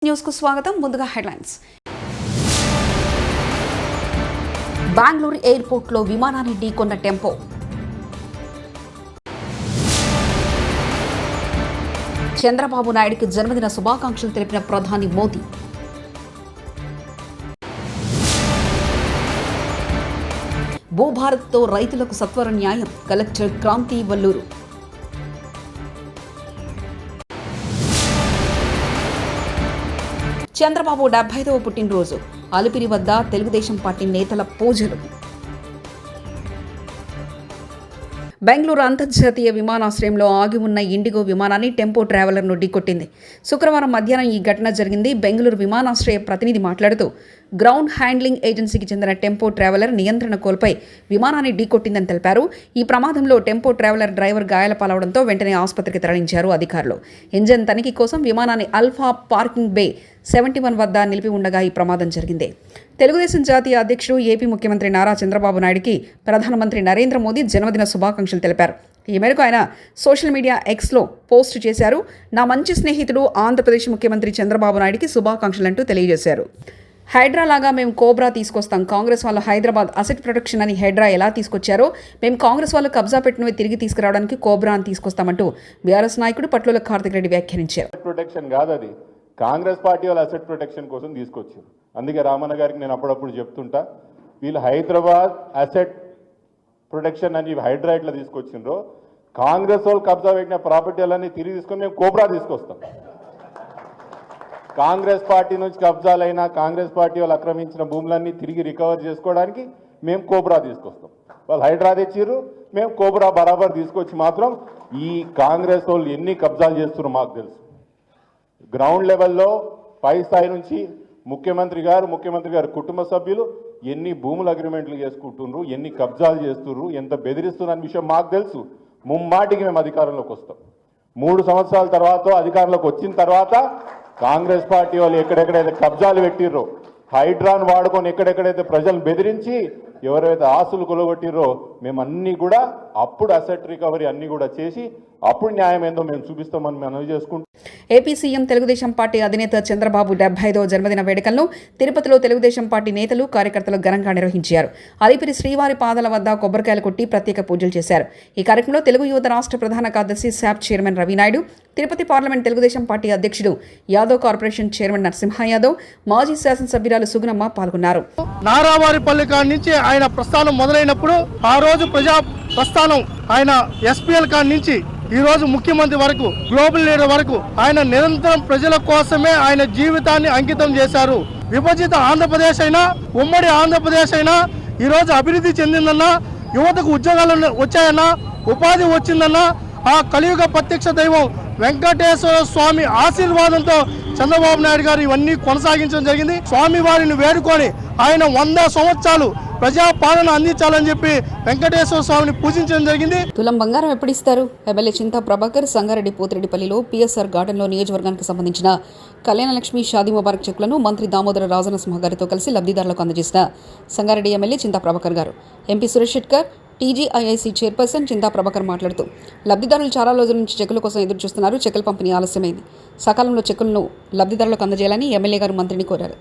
News కు స్వాగతం. ముందుగా హెడ్లైన్స్. బెంగళూరు ఎయిర్పోర్ట్ లో విమానాన్ని ఢీకొన్న టెంపో. చంద్రబాబు నాయుడుకి జన్మదిన శుభాకాంక్షలు తెలిపిన ప్రధాని మోదీ. భూభారత్తో రైతులకు సత్వర న్యాయం, కలెక్టర్ క్రాంతి వల్లూరు. చంద్రబాబు 75వ పుట్టినరోజు, అలిపిరి వద్ద తెలుగుదేశం పార్టీ నేతల పూజలు. బెంగళూరు అంతర్జాతీయ విమానాశ్రయంలో ఆగి ఉన్న ఇండిగో విమానాన్ని టెంపో ట్రావెలర్ను ఢీకొట్టింది. శుక్రవారం మధ్యాహ్నం ఈ ఘటన జరిగింది. బెంగళూరు విమానాశ్రయ ప్రతినిధి మాట్లాడుతూ గ్రౌండ్ హ్యాండ్లింగ్ ఏజెన్సీకి చెందిన టెంపో ట్రావెలర్ నియంత్రణ కోల్పోయి విమానాన్ని ఢీకొట్టిందని తెలిపారు. ఈ ప్రమాదంలో టెంపో ట్రావెలర్ డ్రైవర్ గాయాల పాలవడంతో వెంటనే ఆసుపత్రికి తరలించారు అధికారులు. ఇంజన్ తనిఖీ కోసం విమానాన్ని అల్ఫా పార్కింగ్ బే 71 వద్ద నిలిపి ఉండగా ఈ ప్రమాదం జరిగింది. తెలుగుదేశం జాతీయ అధ్యక్షుడు, ఏపీ ముఖ్యమంత్రి నారా చంద్రబాబు నాయుడుకి ప్రధానమంత్రి నరేంద్ర మోదీ జన్మదిన శుభాకాంక్షలు తెలిపారు. ఈ మేరకు ఆయన సోషల్ మీడియా ఎక్స్లో పోస్ట్ చేశారు. నా మంచి స్నేహితుడు ఆంధ్రప్రదేశ్ ముఖ్యమంత్రి చంద్రబాబు నాయుడుకి శుభాకాంక్షలంటూ తెలియజేశారు. హైడ్రా లాగా మేము కోబ్రా తీసుకొస్తాం. కాంగ్రెస్ వాళ్ళు హైదరాబాద్ అసెట్ ప్రొటెక్షన్ అని హైడ్రా ఎలా తీసుకొచ్చారో మేము కాంగ్రెస్ వాళ్ళు కబ్జా పెట్టినవి తిరిగి తీసుకురావడానికి కోబ్రా అని తీసుకొస్తామంటూ బీఆర్ఎస్ నాయకుడు పట్లూల కార్తిక్ రెడ్డి వ్యాఖ్యానించారు. ప్రొటెక్షన్ కాదు, అది కాంగ్రెస్ పార్టీ వాళ్ళు అసెట్ ప్రొటెక్షన్ కోసం తీసుకొచ్చారు. అందుకే రామన్న గారికి నేను అప్పుడప్పుడు చెప్తుంటా, వీళ్ళు హైదరాబాద్ అసెట్ ప్రొటెక్షన్ అని హైడ్రా ఇట్లా తీసుకొచ్చిండ్రో, కాంగ్రెస్ వాళ్ళు కబ్జా పెట్టిన ప్రాపర్టీలన్నీ తిరిగి తీసుకొని మేము కోబ్రా తీసుకొస్తాం. కాంగ్రెస్ పార్టీ నుంచి కబ్జాలైనా కాంగ్రెస్ పార్టీ వాళ్ళు ఆక్రమించిన భూములన్నీ తిరిగి రికవర్ చేసుకోవడానికి మేము కోబ్రా తీసుకొస్తాం. వాళ్ళు హైడ్రా తెచ్చిర్రు, మేము కోబ్రా బరాబర్ తీసుకొచ్చి మాత్రం ఈ కాంగ్రెస్ వాళ్ళు ఎన్ని కబ్జాలు చేస్తున్నారు మాకు తెలుసు. గ్రౌండ్ లెవెల్లో పై స్థాయి నుంచి ముఖ్యమంత్రి గారు కుటుంబ సభ్యులు ఎన్ని భూముల అగ్రిమెంట్లు చేసుకుంటున్నారు, ఎన్ని కబ్జాలు చేస్తున్నారు, ఎంత బెదిరిస్తున్న విషయం మాకు తెలుసు. ముమ్మాటికి మేము అధికారంలోకి వస్తాం. 3 సంవత్సరాల తర్వాత అధికారంలోకి వచ్చిన తర్వాత కాంగ్రెస్ పార్టీ వాళ్ళు ఎక్కడెక్కడైతే కబ్జాలు పెట్టిర్రో, హైడ్రాన్ వాడుకొని ఎక్కడెక్కడైతే ప్రజలను బెదిరించి ఎవరైతే ఆస్తులు కొలగొట్టిర్రో, మేము అన్నీ కూడా అప్పుడు అసెట్ రికవరీ అన్నీ కూడా చేసి అప్పుడు న్యాయం ఏందో మేము చూపిస్తామని మనవి చేసుకుంటాం. ఏపీ సీఎం తెలుగుదేశం పార్టీ అధినేత చంద్రబాబు 75వ జన్మదిన వేడుకలను తిరుపతిలో తెలుగుదేశం పార్టీ నేతలు, కార్యకర్తలు ఘనంగా నిర్వహించారు. అలిపిరి శ్రీవారి పాదాల వద్ద కొబ్బరికాయలు కొట్టి ప్రత్యేక పూజలు చేశారు. ఈ కార్యక్రమంలో తెలుగు యువత రాష్ట్ర ప్రధాన కార్యదర్శి SAAP chairman Ravi Naidu, Tirupati parliament Telugu Desam party అధ్యక్షుడు, యాదవ్ కార్పొరేషన్ చైర్మన్ నరసింహ యాదవ్, మాజీ శాసనసభ్యురాలు సుగుణమ్మ పాల్గొన్నారు. నారావారిపల్లి కాడి నుంచి ఆయన ప్రస్థానం మొదలైనప్పుడు ఆ రోజు ప్రజా ప్రస్థానం ఆయన ఎస్పీఎల్ కాడి నుంచి ఈ రోజు ముఖ్యమంత్రి వరకు, గ్లోబల్ లీడర్ వరకు ఆయన నిరంతరం ప్రజల కోసమే ఆయన జీవితాన్ని అంకితం చేశారు. విభజిత ఆంధ్రప్రదేశ్ అయినా, ఉమ్మడి ఆంధ్రప్రదేశ్ అయినా ఈ రోజు అభివృద్ధి చెందిందన్నా, యువతకు ఉద్యోగాలు వచ్చాయన్నా, ఉపాధి వచ్చిందన్నా, ఆ కలియుగ ప్రత్యక్ష దైవం వెంకటేశ్వర స్వామి ఆశీర్వాదంతో చంద్రబాబు నాయుడు గారు ఇవన్నీ కొనసాగించడం జరిగింది. స్వామి వారిని వేడుకొని ఆయన 100 సంవత్సరాలు ప్రజాపాలన అందించాలని చెప్పి వెంకటేశ్వర స్వామిని పూజించడం జరిగింది. తులం బంగారం ఎప్పుడు ఇస్తారు? ఎమ్మెల్యే చింతా ప్రభాకర్ సంగారెడ్డి పోతిరెడ్డిపల్లిలో పిఎస్ఆర్ గార్డెన్లో నియోజకవర్గానికి సంబంధించిన కళ్యాణలక్ష్మి షాదీ ముబారక్ చెక్కులను మంత్రి దామోదర రాజనసింహ గారితో కలిసి లబ్ధిదారులకు అందజేసిన Sangareddy MLA Chinta Prabhakar garu. MP Suresh Shetkar, TGIIC chairperson Chinta Prabhakar మాట్లాడుతూ లబ్ధిదారులు చాలా రోజుల నుంచి చెక్కుల కోసం ఎదురు చూస్తున్నారు. చెక్కుల పంపిణీ ఆలస్యమైంది. సకాలంలో చెక్కులను లబ్ధిదారులకు అందజేయాలని ఎమ్మెల్యే గారు మంత్రిని కోరారు.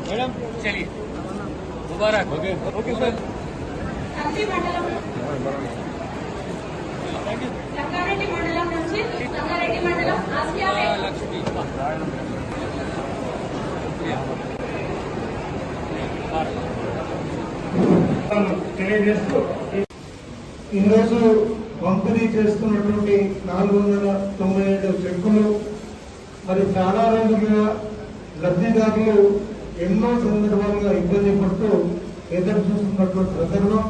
मैडम चलिए मुबारक. Okay sir. సంగారెడ్డి మండలం నుంచి సంగారెడ్డి మండలం ఆసియా లక్ష్మి తెలియజేస్తూ ఈరోజు పంపిణీ చేస్తున్నటువంటి 497 చెక్కులు మరి చాలా రోజులుగా లబ్ధిదారులు ఎన్నో సందర్భాలుగా ఇబ్బంది పడుతూ ఎదురు చూస్తున్నటువంటి సందర్భం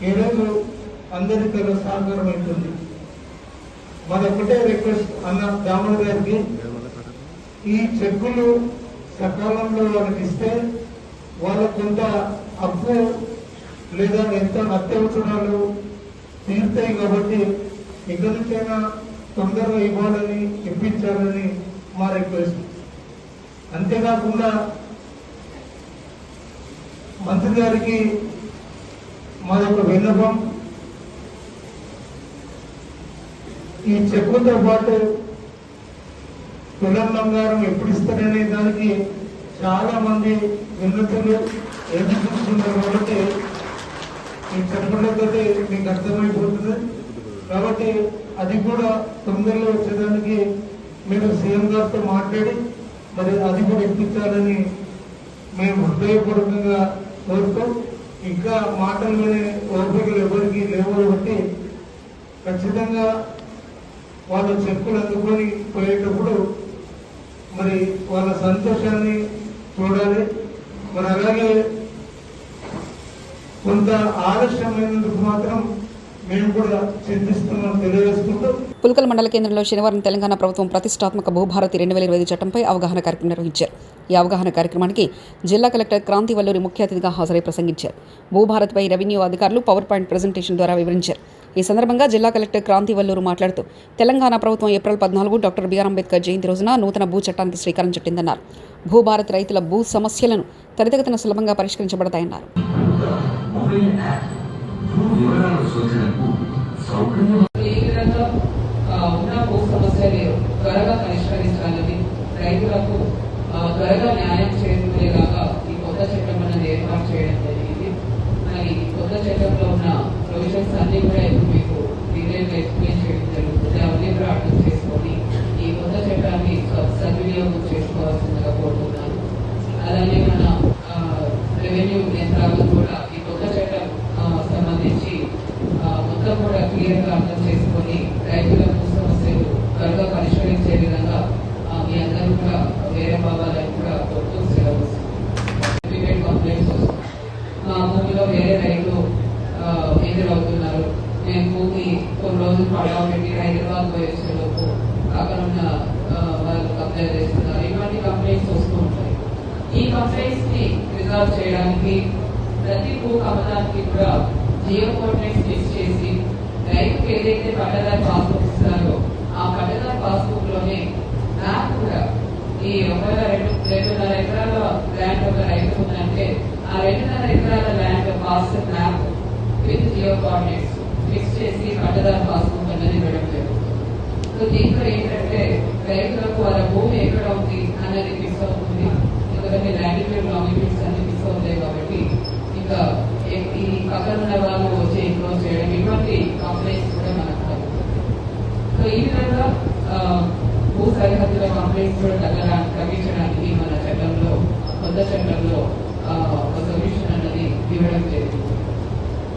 ఈరోజు అందరికీ సహకారం అవుతుంది. మరొకటే రిక్వెస్ట్ అన్న దామోదర్ గారికి, ఈ చెక్కులు సకాలంలో వాళ్ళకి ఇస్తే వాళ్ళకు కొంత అప్పు లేదా ఎంత అత్యవసరాలు తీరుతాయి. కాబట్టి ఇక్కడి నుంచైనా తొందరగా ఇవ్వాలని, ఇప్పించాలని మా రిక్వెస్ట్. అంతేకాకుండా మంత్రి గారికి మా యొక్క విన్నపం, ఈ చెక్కులతో పాటు తులం బంగారం ఎప్పుడు ఇస్తారనే దానికి చాలా మంది విన్నతులు ఎదురు చూస్తున్నారు. కాబట్టి ఈ చెప్పులతో మీకు అర్థమైపోతుంది. కాబట్టి అది కూడా తొందరలో వచ్చేదానికి మీరు సీఎం గారితో మాట్లాడి మరి అది కూడా ఇప్పించాలని మేము హృదయపూర్వకంగా కోరుతూ, ఇంకా మాటలు వినే ఓపికలు ఎవరికి లేవు కాబట్టి ఖచ్చితంగా వాళ్ళ చెప్పులు అందుకొని పోయేటప్పుడు మరి వాళ్ళ సంతోషాన్ని చూడాలి. మరి అలాగే కొంత ఆలస్యమైనందుకు మాత్రం మేము కూడా చింతిస్తున్నాం తెలియజేసుకుంటూ. పుల్కల్ మండల కేంద్రంలో శనివారం తెలంగాణ ప్రభుత్వం ప్రతిష్టాత్మక భూభారతి 2025 చట్టంపై అవగాహన కార్యక్రమం నిర్వహించారు. ఈ అవగాహన కార్యక్రమానికి జిల్లా కలెక్టర్ క్రాంతి వల్లూరి ముఖ్య అతిథిగా హాజరై ప్రసంగించారు. భూభారతిపై రెవెన్యూ అధికారులు పవర్ పాయింట్ ప్రెజెంటేషన్ ద్వారా వివరించారు. ఈ సందర్భంగా జిల్లా కలెక్టర్ క్రాంతి వల్లూరు మాట్లాడుతూ తెలంగాణ ప్రభుత్వం ఏప్రిల్ 14 డాక్టర్ బిఆర్ అంబేద్కర్ జయంతి రోజున నూతన భూ చట్టానికి శ్రీకారం చుట్టిందన్నారు. భూభారతి రైతుల భూ సమస్యలను త్వరితగతిన సులభంగా పరిష్కరించబడతాయన్నారు. ఈ విధంగా ఉన్న భూ సమస్యలు త్వరగా పరిష్కరించాలని, రైతులకు త్వరగా న్యాయం చేకూరేలాగా ఈ కొత్త చట్టం అనేది ఏర్పాటు చేయడం జరిగింది. మరి కొత్త చట్టంలో ఉన్న ప్రొవిజన్స్ అన్ని కూడా ఇప్పుడు మీకు డీటెయిల్గా ఎక్స్ప్లెయిన్ చేయడం జరుగుతుంది. అవన్నీ కూడా అర్థం చేసుకొని ఈ కొత్త చట్టాన్ని సద్వినియోగం చేసుకోవాల్సిందిగా కోరుతున్నాను. అలానే మన రెవెన్యూ యంత్రాంగం కూడా ఈ కొత్త చట్టం సంబంధించి మొత్తం కూడా క్లియర్గా అర్థం చేసుకొని రైతుల భూ సమస్యలు త్వరగా పరిష్కరించే విధంగా మీ అందరూ కూడా వేరే భావాలను కూడా కొడుతూ సెలవు సర్టిఫికేట్ కంప్లైంట్స్ వస్తుంది. మా భూమిలో వేరే రైతు ఎదురవుతున్నారు, మేము భూమి కొన్ని రోజులు పడవ పెట్టి హైదరాబాద్ పోయి వచ్చేలోపు అక్కడ ఉన్న వాళ్ళు కంప్లైంట్ చేస్తున్నారు. ఇటువంటి కంప్లైంట్స్ వస్తూ ఉంటాయి. ఈ కంప్లైంట్స్ ని రిజాల్వ్ చేయడానికి ప్రతి భూ కమలానికి కూడా జియో కోఆర్డినేట్స్ ఫిక్స్ చేసి రైతుకు ఏదైతే పట్టదారి పాస్బుక్ ఇస్తారో ఆ పట్టదారి పాస్బుక్ లోనే మ్యాప్ కూడా ఈ ఒకవేళ 2.5 ఎకరాల ల్యాండ్ ఒక రైతు ఉందంటే ఆ 2.5 ఎకరాల land passbook map with Jio coordinates fix చేసి పట్టదారి పాస్బుక్ అనేది ఇవ్వడం జరుగుతుంది. సో దీంట్లో ఏంటంటే రైతులకు వాళ్ళ భూమి ఎక్కడ ఉంది అనేది ఫిక్స్ అవుతుంది. ఎందుకంటే లాంగిట్యూడ్ లాంగిట్యూడ్స్ అన్ని ఫిక్స్ అవుతాయి కాబట్టి ఇంకా ఈ పక్కన ఉన్న వాళ్ళు వచ్చి ఇంక్లోజ్ చేయడం ఇటువంటి కంప్లైంట్స్ కూడా మనకు తగ్గుతుంది. సో ఈ విధంగా భూ సరిహద్దుల కంప్లైంట్స్ కూడా తగ్గించడానికి మన చట్టంలో కొత్త చట్టంలో ఒక సొల్యూషన్ అన్నది ఇవ్వడం జరిగింది.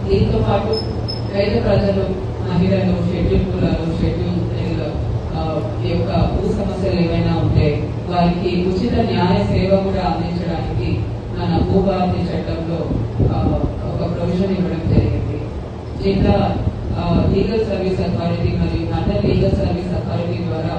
దీంతో పాటు పేద ప్రజలు, మహిళలు, షెడ్యూల్ కులాలు, షెడ్యూల్ యొక్క భూ సమస్యలు ఏమైనా ఉంటే వారికి ఉచిత న్యాయ సేవ కూడా అందించడానికి మన భూభారతి చట్టంలో ఒక ప్రొవిజన్ ఇవ్వడం జరిగింది. జిల్లా లీగల్ సర్వీస్ అథారిటీ మరియు మండల్ లీగల్ సర్వీస్ అథారిటీ ద్వారా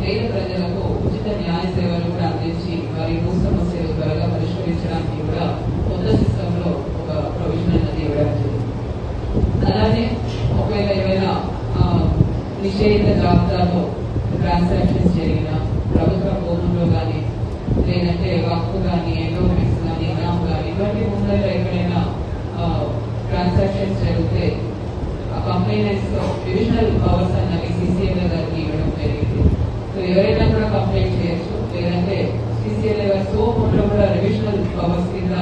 పేద ప్రజలకు ఉచిత న్యాయ సేవలు కూడా అందించి వారి భూ సమస్యలు త్వరగా పరిష్కరించడానికి కూడా కొత్త సిస్టమ్ లో ఒక ప్రొవిజన్ అనేది ఇవ్వడం జరిగింది. అలానే ఒకవేళ ఏమైనా నిషేధిత జాబితాలో ట్రాన్సాక్షన్స్ జరిగిన ప్రభుత్వ భూముల్లో కానీ లేదంటే వక్ఫ్ కానీ ఎండోమెంట్స్ కానీ ఇనాం కానీ ఇటువంటి భూములలో ఎక్కడైనా ట్రాన్సాక్షన్స్ జరిగితే ఆ కంప్లైంట్స్ లో డివిజనల్ పవర్స్ అన్నవి సిసిఎల్ఏ గారికి ఇవ్వడం జరిగింది. సో ఎవరైనా కూడా కంప్లైంట్ చేయొచ్చు, లేదంటే సిసిఎల్ఏ గారి సోపులో కూడా రివిజనల్ పవర్స్ కింద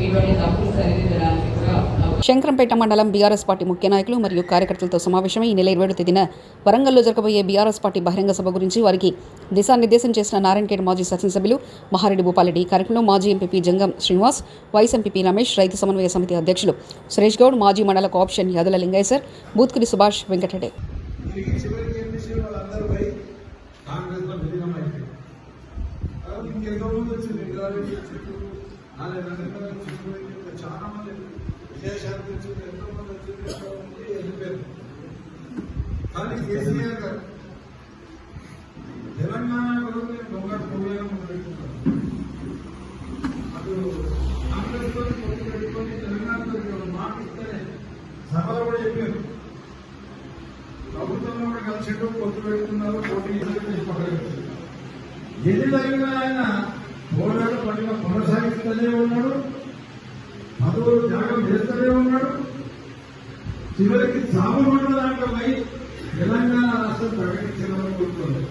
ఇటువంటి తప్పులు సరిదిద్దడానికి కూడా. శంకరంపేట మండలం బీఆర్ఎస్ పార్టీ ముఖ్య నాయకులు మరియు కార్యకర్తలతో సమావేశమై ఈ నెల 27వ తేదీన వరంగల్లో జరగబోయే బీఆర్ఎస్ పార్టీ బహిరంగ సభ గురించి వారికి దిశానిర్దేశం చేసిన నారాయణఖేడ్ మాజీ శాసనసభ్యులు మహారెడ్డి భూపాలరెడ్డి. ఈ కార్యక్రమంలో మాజీ ఎంపీపీ జంగం శ్రీనివాస్, వైస్ ఎంపీపీ రమేష్, రైతు సమన్వయ సమితి అధ్యక్షులు సురేష్ గౌడ్, మాజీ మండల కోఆప్షన్ యాదుల లింగయ్య, బూత్కురి సుభాష్, వెంకటరెడ్డి. చాలా మంది విదేశాల నుంచి ఎంతో మంది వచ్చి వెళ్ళిపోయారు. కానీ కేసీఆర్ గారు తెలంగాణ కొరకు నేను దొంగ ప్రోగ్రాం పెట్టుకున్నాను. అటు కాంగ్రెస్ తో పొత్తు పెట్టుకొని తెలంగాణతో మాట ఇస్తేనే సభలో కూడా చెప్పారు. ప్రభుత్వంలో కూడా కలిసి పొత్తు పెట్టుకున్నారు, పోటీ చెప్పగలుగుతారు. ఎన్ని జరిగినా ఆయన పార్టీగా కొనసాగిస్తూనే ఉన్నాడు, పదవులు త్యాగం చేస్తూనే ఉన్నాడు. చివరికి సాగుమండ దాంట్లో పోయి తెలంగాణ రాష్ట్రం ప్రకటించాలని కూర్చుంది.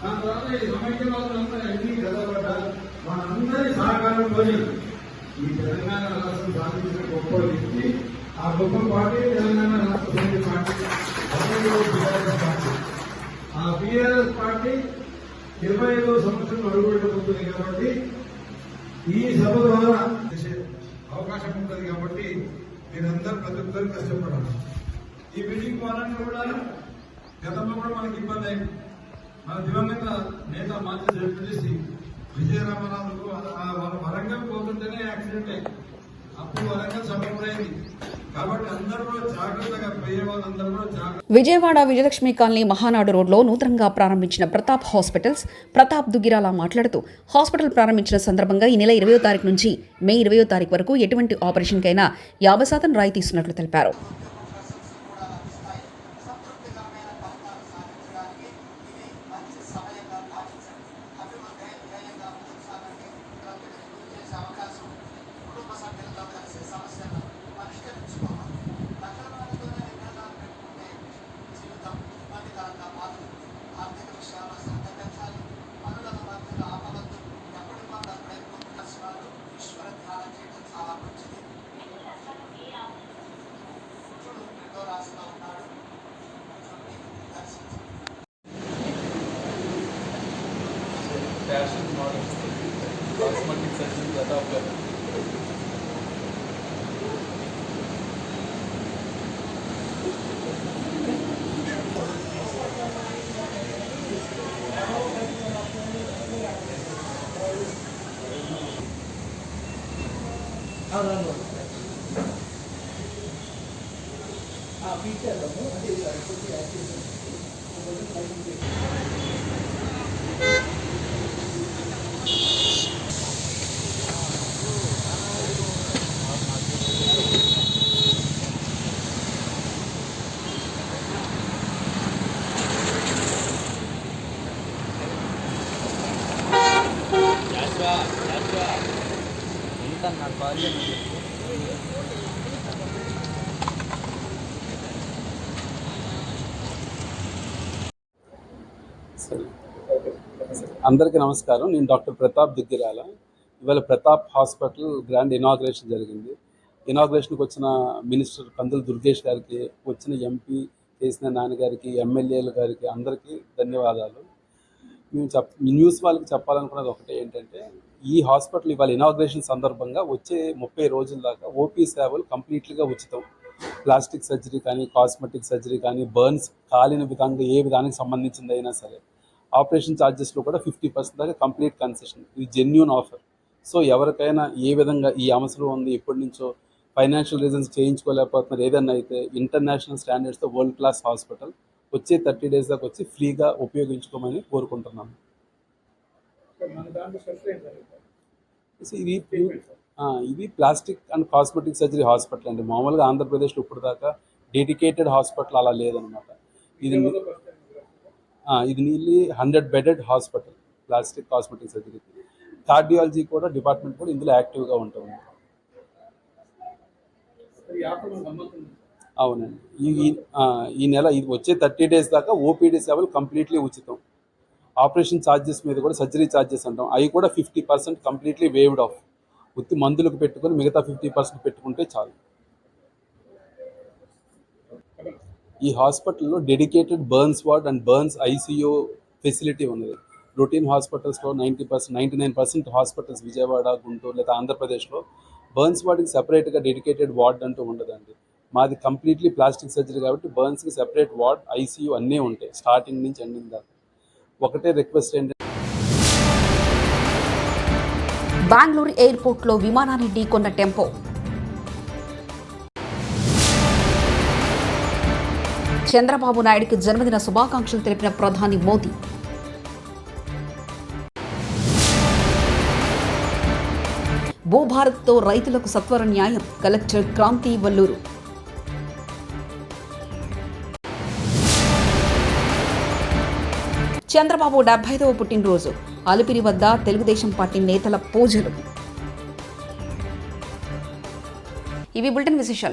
దాని తర్వాత ఈ సమైక్యవాదులంతా ఎన్ని కదలబడ్డారు, మనందరి సహకారంతో ఈ తెలంగాణ రాష్ట్రం సాధించిన గొప్ప వ్యక్తి, ఆ గొప్ప పార్టీ తెలంగాణ రాష్ట్ర సమితి పార్టీ, ఆ బీఆర్ఎస్ పార్టీ 25వ సంవత్సరం అడుగుపెట్టబోతుంది. కాబట్టి ఈ సభ ద్వారా అవకాశం ఉంటుంది. కాబట్టి మీరందరూ ప్రతి ఒక్కరు కష్టపడాలి. ఈ మీటింగ్ పోవాలని కూడా గతంలో కూడా మనకి ఇబ్బంది అయింది. మన దివంగత నేత మాజీ జడ్పీటీసీ విజయరామరావుకు వాళ్ళ వరంగల్ పోతుంటేనే యాక్సిడెంట్ అయింది. అప్పుడు వరంగల్ సఫలమైంది. కాబట్టి అందరూ కూడా జాగ్రత్తగా పోయే వాళ్ళందరూ కూడా జాగ్రత్త. విజయవాడ విజయలక్ష్మి కాలనీ మహానాడు రోడ్లో నూతనంగా ప్రారంభించిన ప్రతాప్ హాస్పిటల్స్ ప్రతాప్ దుగ్గిరాల మాట్లాడుతూ హాస్పిటల్ ప్రారంభించిన సందర్భంగా ఈ నెల 20వ తారీఖు నుంచి మే 20వ తారీఖు వరకు ఎటువంటి ఆపరేషన్కైనా 50% రాయితీ ఇస్తున్నట్లు తెలిపారు. Fashion model cosmetic surgeon Pratap గారు. అందరికీ నమస్కారం. నేను డాక్టర్ ప్రతాప్ దుగ్గిరాల. ఇవాళ ప్రతాప్ హాస్పిటల్ గ్రాండ్ ఇనాగ్రేషన్ జరిగింది. ఇనాగ్రేషన్కి వచ్చిన మినిస్టర్ కందుల దుర్గేష్ గారికి, వచ్చిన ఎంపీ కేసీఆర్ నాన్నగారికి, ఎమ్మెల్యేలు గారికి అందరికీ ధన్యవాదాలు. మేము న్యూస్ వాళ్ళకి చెప్పాలనుకున్నది ఒకటే ఏంటంటే, ఈ హాస్పిటల్ ఇవాళ ఇనాగ్రేషన్ సందర్భంగా వచ్చే 30 రోజుల దాకా ఓపీ సేవలు కంప్లీట్లీగా ఉచితం. ప్లాస్టిక్ సర్జరీ కానీ, కాస్మెటిక్ సర్జరీ కానీ, బర్న్స్ కాలిన విధంగా ఏ విధానికి సంబంధించింది అయినా సరే, ఆపరేషన్ ఛార్జెస్లో కూడా 50% దాకా కంప్లీట్ కన్సెషన్. ఇది జెన్యూన్ ఆఫర్. సో ఎవరికైనా ఏ విధంగా ఈ అవసరం ఉంది, ఎప్పటి నుంచో ఫైనాన్షియల్ రీజన్స్ చేయించుకోలేకపోతున్నారు, ఏదన్నా అయితే ఇంటర్నేషనల్ స్టాండర్డ్స్తో వరల్డ్ క్లాస్ హాస్పిటల్ వచ్చే 30 days దాకా వచ్చి ఫ్రీగా ఉపయోగించుకోమని కోరుకుంటున్నాను. ఇది plastic and cosmetic surgery hospital అండి. మామూలుగా ఆంధ్రప్రదేశ్లో ఇప్పుడు దాకా డెడికేటెడ్ హాస్పిటల్ అలా లేదనమాట. ఇది నీళ్ళి 100 bedded హాస్పిటల్ ప్లాస్టిక్ కాస్మెటిక్ సర్జరీకి. కార్డియాలజీ కూడా డిపార్ట్మెంట్ కూడా ఇందులో యాక్టివ్గా ఉంటుంది. అవునండి. ఈ నెల ఇది వచ్చే 30 days దాకా ఓపీడీ సేవలు కంప్లీట్లీ ఉచితం. ఆపరేషన్ ఛార్జెస్ మీద కూడా సర్జరీ ఛార్జెస్ అంటాం, అవి కూడా 50% కంప్లీట్లీ వేవ్డ్ ఆఫ్. ఉత్తి మందులకు పెట్టుకొని మిగతా 50% పెట్టుకుంటే చాలు. ఈ హాస్పిటల్లో dedicated burns ward and burns ICU facility ఉన్నది. రొటీన్ హాస్పిటల్స్లో 99% హాస్పిటల్స్ విజయవాడ, గుంటూరు లేదా ఆంధ్రప్రదేశ్లో బర్న్స్ వార్డ్కి సెపరేట్గా డెడికేటెడ్ వార్డ్ అంటూ ఉండదండి. మాది కంప్లీట్లీ ప్లాస్టిక్ సర్జరీ కాబట్టి బర్న్స్కి సెపరేట్ వార్డ్, ఐసీయూ అన్నీ ఉంటాయి స్టార్టింగ్ నుంచి ఎండింగ్ దాకా. ఒకటే రిక్వెస్ట్ ఏంటంటే, బెంగళూరు ఎయిర్పోర్ట్లో విమానాన్ని ఢీకొన్న టెంపో. చంద్రబాబు నాయుడుకి జన్మదిన శుభాకాంక్షలు తెలిపిన ప్రధాని మోదీ. భూభారత్తో రైతులకు సత్వర న్యాయం, కలెక్టర్ క్రాంతి వల్లూరు. చంద్రబాబు 75వ పుట్టినరోజు. అలిపిరి వద్ద తెలుగుదేశం పార్టీ నేతల పూజలు. ఇవి బులెటిన్ విశేషాలు.